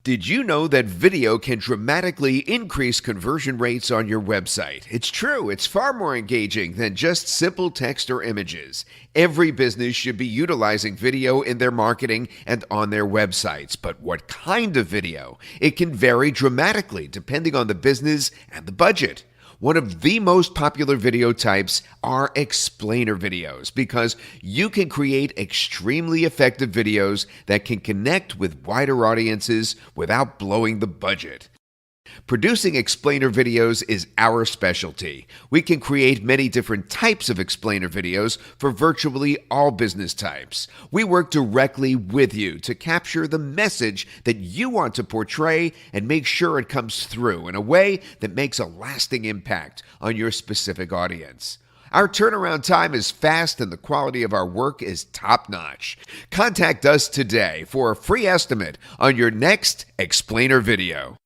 Did you know that video can dramatically increase conversion rates on your website? It's true, it's far more engaging than just simple text or images. Every business should be utilizing video in their marketing and on their websites. But what kind of video? It can vary dramatically depending on the business and the budget. One of the most popular video types are explainer videos because you can create extremely effective videos that can connect with wider audiences without blowing the budget. Producing explainer videos is our specialty. We can create many different types of explainer videos for virtually all business types. We work directly with you to capture the message that you want to portray and make sure it comes through in a way that makes a lasting impact on your specific audience. Our turnaround time is fast and the quality of our work is top-notch. Contact us today for a free estimate on your next explainer video.